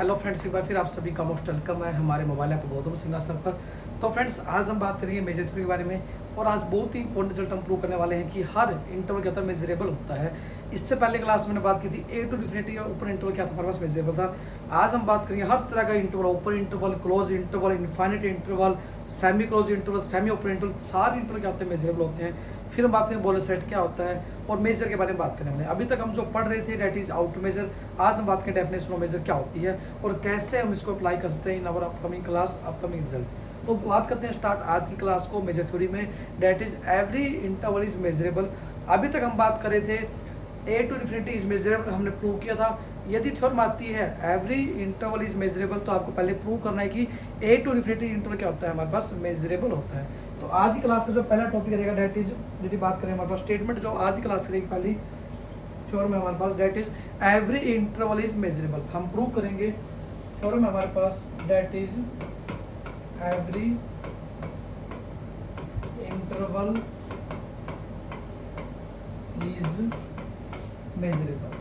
Hello friends, एक बार फिर आप सभी का मोस्ट वेलकम है हमारे mobile app Gautam Sinha sir पर। तो फ्रेंड्स, आज हम बात करेंगे मेजर थ्योरी के बारे में और आज बहुत ही इंपॉर्टेंट रिजल्ट हम प्रूव करने वाले हैं कि हर इंटरवल क्या होता है, मेजरेबल होता है। इससे पहले क्लास में मैंने बात की थी ए टू डिफिनिटी का ऊपर इंटरवल क्या था, हमारे पास मेजरेबल था। आज हम बात करेंगे हर तरह का interval, open interval, close interval, infinite interval, semi close interval, semi open interval, सारे इंटरवल क्या होते हैं, मेजरेबल होते हैं। फिर हम बात करेंगे बोलर सेट क्या होता है और मेजर के बारे में बात करें। अभी तक हम जो पढ़ रहे थे डेट इज आउट मेजर, आज हम बात करें डेफिनेशन ऑफ मेजर क्या होती है और कैसे हम इसको अप्लाई कर सकते हैं in our upcoming class, upcoming result. तो बात करते हैं स्टार्ट आज की क्लास को मेजर थ्योरी में। That is every interval is measurable. अभी तक हम बात कर रहे थे a to infinity is measurable, हमने प्रूव किया था। यदि थ्योरम आती है एवरी इंटरवल इज मेजरेबल, तो आपको पहले प्रूव करना है कि ए टू इन्फिनिटी इंटरवल क्या होता है, हमारे पास मेजरेबल होता है। तो आज की क्लास का जो पहला टॉपिक रहेगा डेट इज, यदि बात करें हमारे पास स्टेटमेंट जो आज की क्लास करेगी पहली थ्योरम है हमारे पास, that is every interval is measurable. हम प्रूव करेंगे थ्योरम हमारे पास that is every interval is measurable,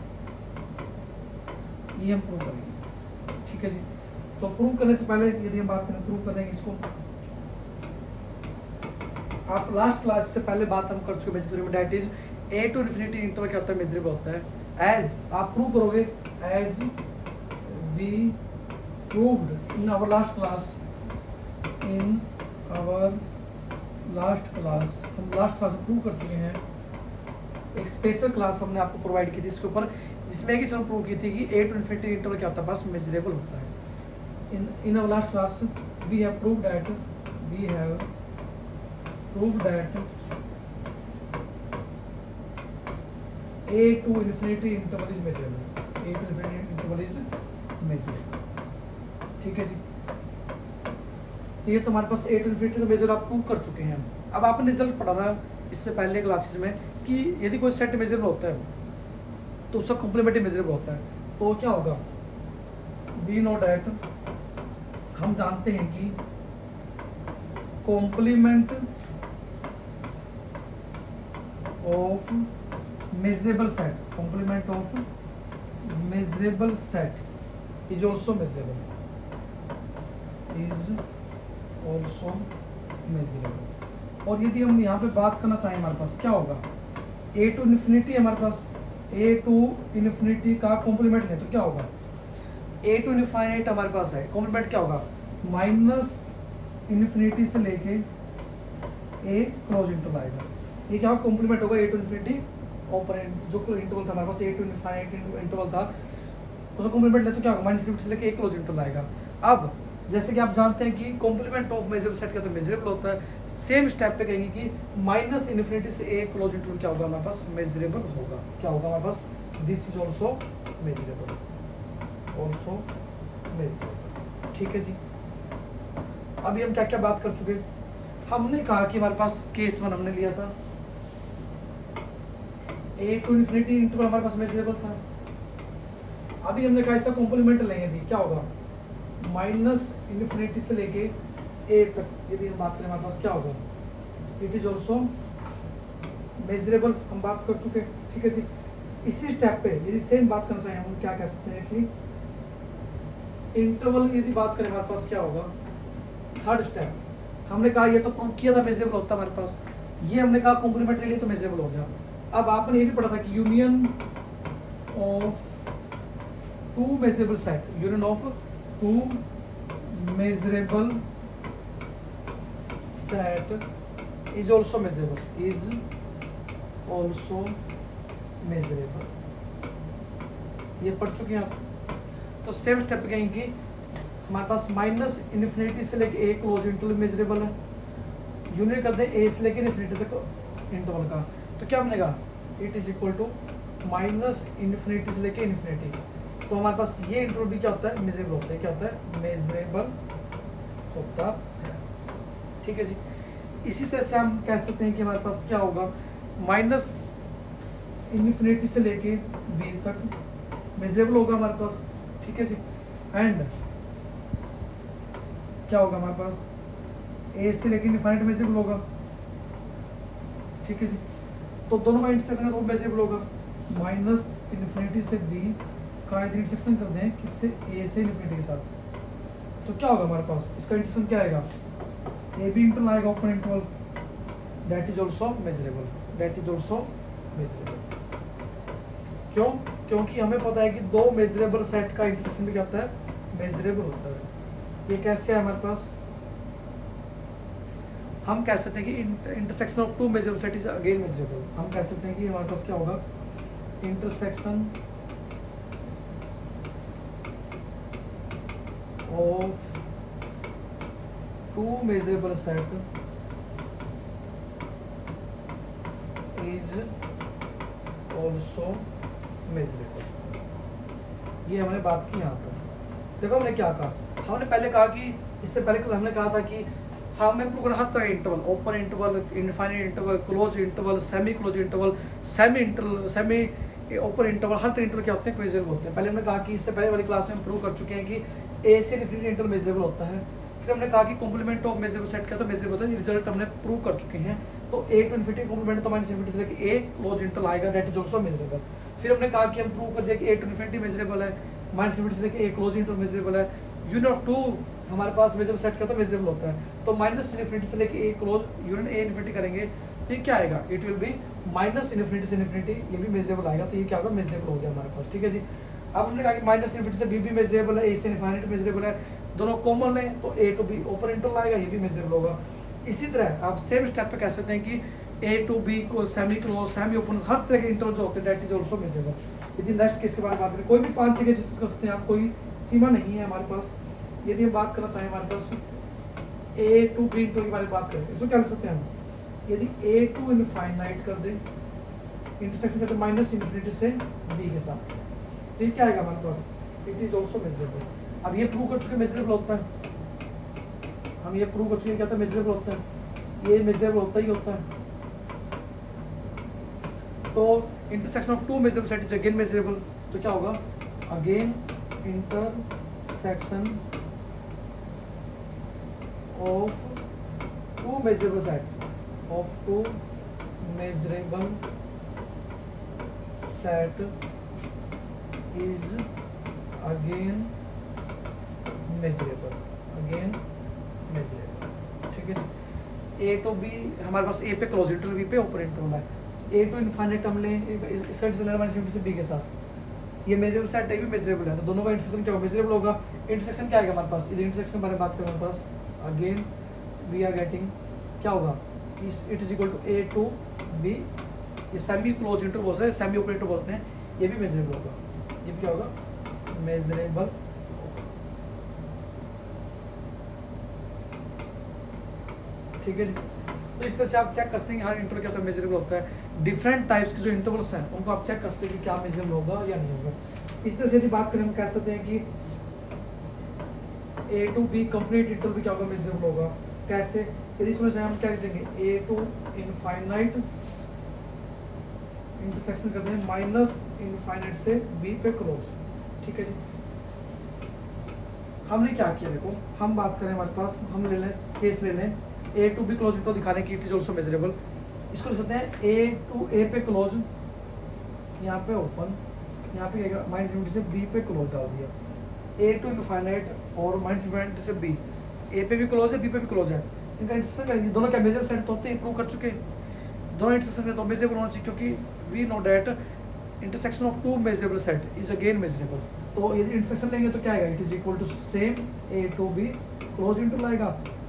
ये हम प्रूव करेंगे। ठीक है जी। तो प्रूव करने से पहले यदि हम बात करें, प्रूव करेंगे इसको, आप लास्ट क्लास से पहले बात हम कर चुके मेजर थ्योरी में। That is a to infinity interval क्या होता है, मेजरेबल होता है। एज आप प्रूव करोगे, as we proved in our last class, in our last class, हम लास्ट क्लास में प्रूव कर चुके हैं। एक स्पेशल क्लास हमने आपको प्रोवाइड की थी इसके ऊपर, जिसमें कि थ्योरम प्रूव की थी कि ए टू इन्फिनिटी इंटरवल क्या होता है, बस मेजरेबल होता है। In our last class we have proved that, we have proved that a to infinity interval is measurable, a to infinity interval is measurable। ठीक है जी। तो ये तो हमारे पास a to infinity का मेजर आप प्रूव कर चुके हैं। अब आपने रिजल्ट पढ़ा था इससे पहले क्लासेस में कि यदि कोई सेट मेजरेबल होता है तो उसका कॉम्प्लीमेंट्री मेजरेबल होता है। तो क्या होगा, वी नो डैट, हम जानते हैं कि complement of measurable set, complement of measurable set is also measurable, is also measurable। और यदि हम यहाँ पे बात करना चाहें, हमारे पास क्या होगा, a टू इन्फिनिटी, हमारे पास a टू इन्फिनिटी का कॉम्प्लीमेंट है तो क्या होगा, a टू इनफाइनाइट हमारे पास है, कॉम्प्लीमेंट क्या होगा, माइनस इन्फिनिटी से लेके a क्लोज इंटरवल आएगा। ये क्या कॉम्प्लीमेंट होगा, ए टू इन्फिनिटी ओपन जो इंटरवल था हमारे पास, ए टू इनफाइनाइट इंटरवल था, उसका कॉम्प्लीमेंट ले तो क्या होगा, माइनस इन्फिनिटी से लेके ए क्लोज इंटरवल आएगा। अब जैसे कि आप जानते हैं कि कॉम्प्लीमेंट ऑफ मेजरेबल सेट का तो मेजरेबल होता है, सेम स्टेप पे कहेंगे कि माइनस इन्फिनिटी से ए क्लोज इंटरवल क्या होगा, हमारे पास मेजरेबल होगा। क्या होगा हमारे पास, this is also measurable, also measurable. ठीक है जी। अभी हम क्या क्या बात कर चुके, हमने कहा कि हमारे पास केस 1 हमने लिया था, ए टू इन्फिनिटी इंटरवल हमारे पास मेजरेबल था। अभी हमने कहा इसका कॉम्प्लीमेंट लेंगे थी, क्या होगा, माइनस इन्फिनिटी से लेके ए तक यदि हम बात करें, हमारे पास क्या होगा, इट इज ऑल्सो मेजरेबल, हम बात कर चुके। ठीक है जी। इसी स्टेप पे यदि सेम बात करना चाहें, हम क्या कह सकते हैं कि इंटरवल यदि बात करें हमारे पास क्या होगा, थर्ड स्टेप हमने कहा ये तो प्रूव किया था मेजरेबल होता है हमारे पास, ये हमने कहा कॉम्प्लीमेंट ले लिया तो मेजरेबल हो गया। अब आपने ये भी पढ़ा था कि union of two measurable set, union of two measurable set is also measurable, is also measurable, ये पढ़ चुके हैं आप। तो सेम स्टेप कहेंगे कि हमारे पास माइनस इन्फिनिटी से लेके ए क्लोज इंटरवल मेजरेबल है, यूनियन कर दे ए से लेके इन्फिनिटी तक इंटरवल का, तो क्या बनेगा, it is equal to minus infinity से लेके इन्फिनिटी। तो हमारे पास ये इंटरवल भी क्या होता है, मेजरेबल होता है। क्या होता है, मेजरेबल होता है। ठीक है जी। इसी तरह से हम कह सकते हैं कि हमारे पास क्या होगा, माइनस इन्फिनिटी से लेके बी तक मेजरेबल होगा हमारे पास। ठीक है जी। एंड क्या होगा हमारे पास, ए से लेके इनफाइनाइट मेजरेबल होगा। ठीक है जी। तो दोनों का इंटरसेक्शन है तो मेजरेबल होगा। माइनस इन्फिनिटी से बी का यदि इंटरसेक्शन कर दें किससे, ए से इन्फिनिटी के साथ, तो क्या होगा हमारे पास, इसका इंटरसेक्शन क्या आएगा, ए बी इंटरवल आएगा open interval, that is also measurable, that is also measurable. क्यों? क्योंकि हमें पता है कि दो मेजरेबल सेट का इंटरसेक्शन भी क्या होता है, मेजरेबल होता है। ये कैसे है हमारे पास, हम कह सकते हैं कि intersection of two measurable set is again measurable. हम कह सकते हैं कि हमारे पास क्या होगा, intersection of two measurable set is also measurable. ये हमने बात की यहाँ पर। देखो हमने क्या कहा, हमने पहले कहा कि इससे पहले हमने कहा था कि हमें प्रूव करना हर तरह interval, open interval, infinite interval, close interval, semi close interval, semi open interval, हर तरह इंटरवल क्या होते हैं, मेजरेबल होते हैं। पहले हमने कहा कि इससे पहले वाली क्लास में प्रूव कर चुके हैं कि ए से इनफिनिटी इंटरवल मेजरेबल होता है। फिर हमने कहा कि कॉम्प्लीमेंट ऑफ मेजरेबल सेट का तो मेजरेबल होता है, रिजल्ट हमने प्रूव कर चुके हैं। तो ए टू इनफिनिटी कॉम्प्लीमेंट तो माइनस इनफिनिटी से लेकर ए क्लोज इंटरवल आएगा, दैट इज ऑल्सो मेजरेबल। फिर हमने कहा कि हम प्रूव कर दिया कि ए टू इनफिनिटी मेजरेबल है, माइनस इनफिनिटी से लेकर ए क्लोज इंटरवल मेजरेबल है। यूनियन ऑफ टू हमारे पास मेजरेबल सेट का तो मेजरेबल होता है, तो माइनस इनफिनिटी से लेकर ए क्लोज यूनियन ए इनफिनिटी करेंगे तो ये क्या आएगा, it will be minus infinity से इनफिनिटी, ये भी मेजरेबल आएगा, तो ये क्या होगा, मेजरेबल हो गया हमारे पास। ठीक है जी। अब हमने कहा कि माइनस इनफिनिटी से बी भी मेजरेबल है, ए से इनफिनिटी मेजरेबल है, दोनों कॉमन है तो ए टू बी ओपन इंटरवल आएगा, ये भी मेजरेबल होगा। इसी तरह आप सेम स्टेप पे कह सकते हैं कि ए टू बी को सेमी क्लोज, सेमी ओपन, हर तरह के इंटरवल जो होते हैं दैट इज ऑल्सो मेजरेबल। यदि नेक्स्ट केस के बारे में बात करें, कोई भी 5 जगह डिस्कस कर सकते हैं आप, कोई सीमा नहीं है हमारे पास। यदि हम बात करना चाहें हमारे पास ए टू बी इंटरवल के बारे में बात करें, इसको क्या कर सकते हैं हम, यदि ए टू इनफाइनाइट कर दें, इंटरसेक्शन करते माइनस इनफिनिटी से बी के साथ, तो ये क्या आएगा हमारे पास, इट इज ऑल्सो मेजरेबल। अब ये प्रूव कर चुके मेजरेबल होता है, हम ये प्रूव कर चुके क्या था, मेजरेबल होता है, ये मेजरेबल होता ही होता है। तो intersection of two measurable set is again measurable, तो क्या होगा, again intersection of two measurable set, of two measurable set is again measurable, again measurable. ठीक है। ए टू बी हमारे पास ए पे क्लोज इंटरवल, बी पे ओपन इंटरवल है, ए टू इनफाइनाइट हम लें सेट से माइनस इनफिनिटी से बी के साथ, ये मेजरेबल सेट है, भी मेजरेबल है, तो दोनों का इंटरसेक्शन क्या होगा, मेजरेबल होगा। इंटरसेक्शन क्या आएगा हमारे पास, इधर इंटरसेक्शन के बारे में बात करें हमारे पास, अगेन वी आर गेटिंग क्या होगा, it is equal to A to B, ये सेमी क्लोज इंटरवल बोलते हैं, सेमी ओपन इंटरवल बोलते हैं, ये भी मेजरेबल होगा, ये भी क्या होगा, मेजरेबल। ठीक है जी। तो इस तरह से आप चेक कर सकते हैं कि हर इंटरवल क्या मेजरेबल होता है। डिफरेंट टाइप्स के जो इंटरवल्स हैं उनको आप चेक कर सकते हैं कि क्या मेजरेबल होगा या नहीं होगा। इस तरह से यदि बात करें हम कह सकते हैं कि ए टू बी कंप्लीट इंटरवल भी क्या होगा, मेजरेबल होगा। कैसे, यदि इसमें से हम क्या देंगे, ए टू इनफाइनाइट इंटरसेक्शन करते हैं माइनस इनफाइनाइट से बी पे क्लोज। ठीक है जी। हमने क्या किया, देखो हम बात करें हमारे पास, हम ले लें केस ले लें ए टू बी क्लोज तो दिखाने की इट इज ऑल्सो मेजरेबल। इसको लिख सकते हैं ए टू ए पे क्लोज, यहाँ पे ओपन, यहाँ पे क्या माइनस इनफिनिटी से बी पे क्लोज डाल दिया, ए टू इनफाइनाइट और माइनस इनफिनिटी से बी, ए पे भी क्लोज है बी पे भी क्लोज है, इनका इंटरसेक्शन करेंगे, दोनों क्या मेजरेबल सेट होते हैं, प्रूव कर चुके हैं, दोनों इंटरसेक्शन में तो मेजरेबल होना चाहिए, क्योंकि we know that intersection of two measurable set is again measurable. तो यदि इंटरसेक्शन लेंगे तो क्या आएगा, it is equal to same A to B close interval आएगा,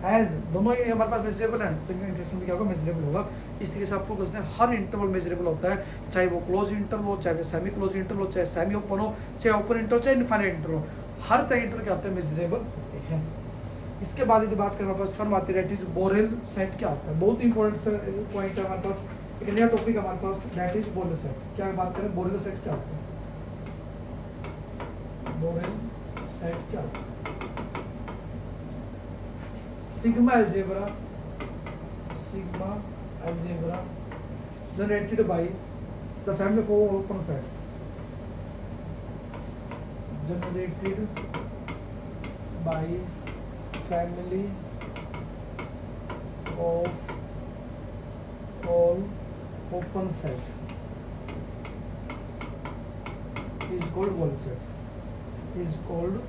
एज दोनों ये हमारे पास मेजरेबल है तो इनका इंटरसेक्शन भी क्या होगा, मेजरेबल होगा। इस तरीके से आपको कहते हैं हर इंटरवल मेजरेबल होता है, चाहे वो क्लोज इंटरवल हो, चाहे सेमी क्लोज इंटरवल हो, चाहे सेमी ओपन हो, चाहे ओपन इंटरवल, चाहे इनफाइनाइट इंटरवल हो, हर तरह इंटरवल क्या होते हैं, मेजरेबल होते हैं। इसके बाद यदि बात करें हमारे पास फॉर्म आती है, दैट इज बोरेल सेट क्या होता है, बहुत इंपॉर्टेंट पॉइंट है हमारे पास, एक नया टॉपिक हमारे पास, दैट इज बोरेल सेट। क्या बात करें, बोरेल सेट क्या होता है, बोरेल सेट क्या होता है, sigma algebra generated by the family of open set, generated by family of all open set is called Borel set. Is called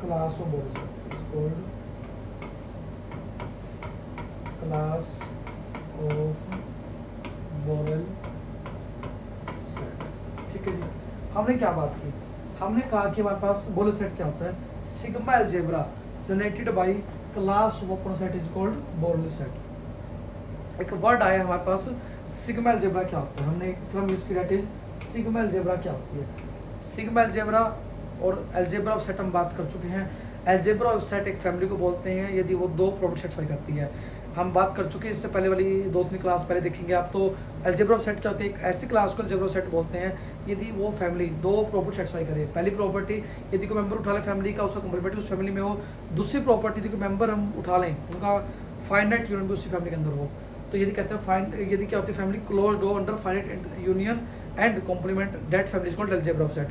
class of Borel set, is called class of Borel set. ठीक है जी, हमने क्या बात की, हमने कहा कि हमारे पास बोरल सेट क्या होता है, sigma algebra generated by class of open set is called Borel set. एक वर्ड आया हमारे पास सिग्मा अलजेब्रा क्या होता है, हमने एक टर्म यूज किया, दैट इज सिग्मा अलजेब्रा क्या होती है। सिग्मा अलजेब्रा और अलजेब्रा ऑफ सेट हम बात कर चुके हैं। अलजेब्रा ऑफ सेट एक फैमिली को बोलते हैं यदि वो दो प्रॉपर्टी सेटिस्फाई करती है, हम बात कर चुके हैं इससे पहले वाली 2-3 क्लास पहले देखेंगे आप। तो अलजेब्रा ऑफ सेट क्या होती है, एक ऐसी क्लास को अलजेब्रा ऑफ सेट बोलते हैं यदि वो फैमिली दो प्रॉपर्टी सेटिस्फाई करे। पहली प्रॉपर्टी यदि कोई मेंबर उठा ले फैमिली का, उसका कॉम्प्लीमेंट उस फैमिली में हो। दूसरी प्रॉपर्टी यदि कोई मेंबर हम उठा लें उनका फाइनाइट यूनियन भी उसी फैमिली के अंदर हो, तो यदि कहते हैं यदि क्या होती है फैमिली क्लोज्ड हो under finite union and complement, that family is called algebra of set.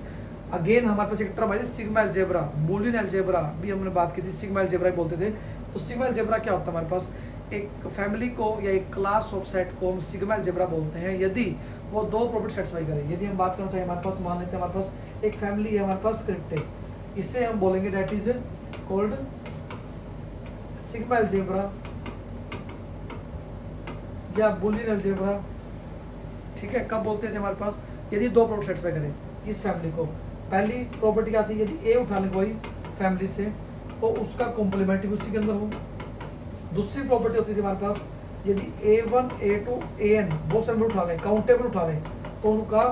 Again हमारे पास एक टर्म है सिग्मा अलजेब्रा, बूलियन अलजेब्रा भी हमने बात की थी, सिग्मा अलजेब्रा बोलते थे। तो सिग्मा अलजेब्रा क्या होता है, हमारे पास एक फैमिली को या एक क्लास ऑफ सेट को हम सिग्मा अलजेब्रा बोलते हैं यदि वो दो प्रॉपर्टी सेटिस्फाई करे। यदि हम बात करना चाहिए, हमारे पास मान लेते हैं हमारे पास एक फैमिली है, हमारे पास स्क्रिप्ट है, इससे हम बोलेंगे that is called sigma algebra या बूलियन अलजेब्रा। ठीक है, कब बोलते थे हमारे पास, यदि दो प्रॉपर्टी सेटिस्फाई करें इस फैमिली को। पहली प्रॉपर्टी क्या आती है, यदि ए उठा लें कोई फैमिली से तो उसका कॉम्प्लीमेंट भी उसी के अंदर हो। दूसरी प्रॉपर्टी होती थी हमारे पास, यदि A1 A2 AN वो सब उठा लें, काउंटेबल उठा लें तो उनका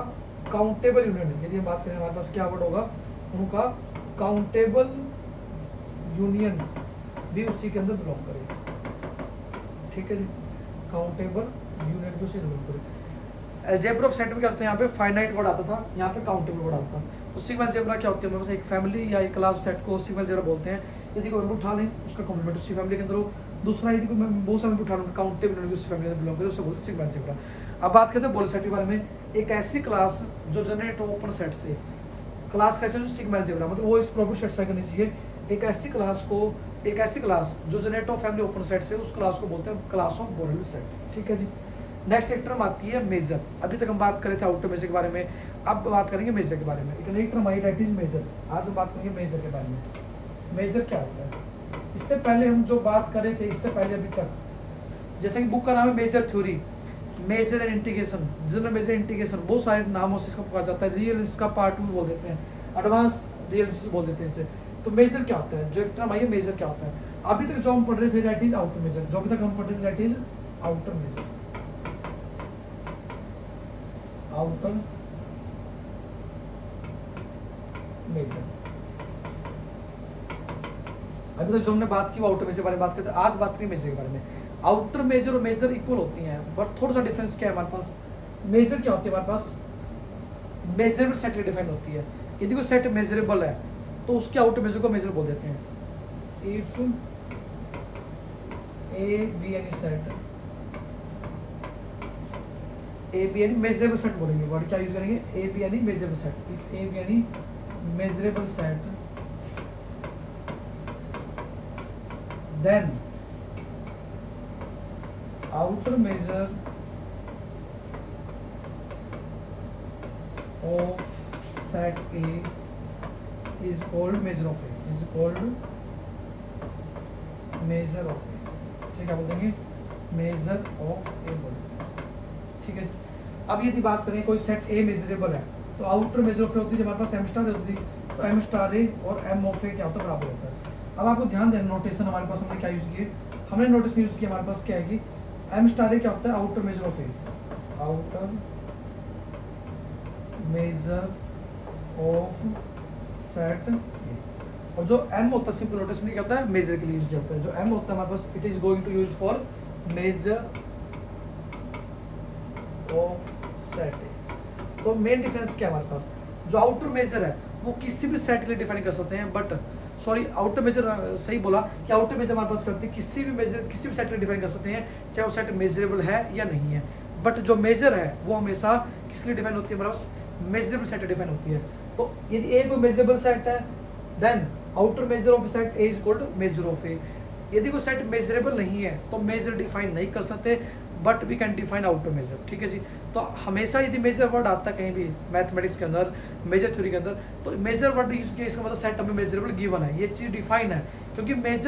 काउंटेबल यूनियन, यदि हम बात करें हमारे पास क्या वर्ड होगा, उनका काउंटेबल यूनियन भी उसी के अंदर बिलोंग करे। ठीक है जी, काउंटेबल यूनियन भी उसी बिलोंग करे। अलजेब्रा ऑफ सेट में क्या होता है, यहाँ पे फाइनाइट वर्ड आता था, यहाँ पे काउंटेबल वर्ड आता था। तो सिग्मा अलजेब्रा क्या होती है, हमारे पास एक फैमिली या एक क्लास सेट को सिग्मा अलजेब्रा बोलते हैं यदि कोई उठा लें उसका कॉम्प्लीमेंट उसी फैमिली के अंदर हो। दूसरा यदि कोई बहुत सारे उठा लूँ काउंटेबल उसी फैमिली में बिलोंग करे, उससे बोलते हैं सिग्मा अलजेब्रा। अब बात करते हैं बोरल सेट के बारे में, एक ऐसी क्लास जो जनरेट हो ओपन सेट से। क्लास कैसे, जो सिग्मा अलजेब्रा मतलब वो इस प्रॉपर्टी सेटिस्फाई करनी चाहिए। एक ऐसी क्लास जो जनरेट हो फैमिली ओपन सेट से, उस क्लास को बोलते हैं क्लास ऑफ बोरल सेट। ठीक है जी, नेक्स्ट एक टर्म आती है मेजर। अभी तक हम बात कर रहे थे आउटर मेजर के बारे में, अब बात करेंगे मेजर के बारे में। एक नई टर्म आई दैट इज मेजर। आज हम बात करेंगे मेजर के बारे में। मेजर क्या होता है, इससे पहले हम जो बात कर रहे थे, इससे पहले अभी तक, जैसे कि बुक का नाम है measure theory, measure and integration, general measure integration, बहुत सारे नामों से इसका पुकारा जाता है। रियल इसका पार्ट 2 बोल देते हैं, एडवांस रियल बोल देते हैं इसे। तो मेजर क्या होता है, जो एक टर्म आई है मेजर क्या होता है। अभी तक जो हम पढ़ रहे थे दैट इज आउटर मेजर, जो अभी तक हम पढ़ रहे थे that is outer measure. Outer measure अभी तो जो हमने बात की वो आउटर मेजर के बारे में बात करते हैं। आज बात करेंगे मेजर के बारे में। आउटर मेजर और मेजर इक्वल होती हैं, बट थोड़ा सा डिफरेंस क्या है हमारे पास। मेजर क्या होती है, हमारे पास मेजरेबल सेट डिफाइन होती है। यदि कोई सेट मेजरेबल है तो उसके आउटर मेजर को मेजर बोल देते हैं। If A be any set, A be any measurable set बोलेंगे, वर्ड क्या यूज करेंगे, A be any measurable set. If A be any measurable set then outer measure of set A is called measure of A, is called measure of A। इसे क्या बोल देंगे, measure of A बोल। ठीक है, अब यदि बात करें कोई सेट A मेजरेबल है तो आउटर मेजर ऑफ A होती थी हमारे पास M स्टार होती थी, तो M स्टार A और M ऑफ A क्या होता है, बराबर होता है। अब आपको ध्यान देना, नोटेशन हमारे पास हमने क्या यूज किए, हमने नोटेशन यूज किया, हमारे पास क्या है कि M स्टार A क्या होता है, outer measure of A, outer measure of set A। और जो M होता है सिंपल नोटेशन क्या होता है, मेजर के लिए यूज होता है। जो M होता है हमारे पास it is going to use for measure of set A। तो मेन डिफरेंस क्या है हमारे पास, जो आउटर मेजर है वो किसी भी सेट के लिए डिफाइन कर सकते हैं, बट सॉरी आउटर मेजर सही बोला कि आउटर मेजर हमारे पास करते हैं किसी भी मेजर किसी भी सेट के लिए डिफाइन कर सकते हैं, चाहे वो सेट मेजरेबल है या नहीं है। बट जो मेजर है वो हमेशा किस लिए डिफाइन होती है, हमारे पास मेजरेबल सेट डिफाइन होती है। तो यदि ए कोई मेजरेबल सेट है then outer measure of set A is called measure of A. यदि कोई सेट मेजरेबल नहीं है तो मेजर डिफाइन नहीं कर सकते, but we can define outer measure. ठीक है जी। तो हमेशा यदि मेजर वर्ड आता है कहीं भी मैथमेटिक्स के अंदर, मेजर थ्योरी के अंदर, तो मेजर वर्ड यूज किया, इसका मतलब सेट ऑफ मेजरेबल गिवन है, ये चीज़ डिफाइन है, क्योंकि मेजर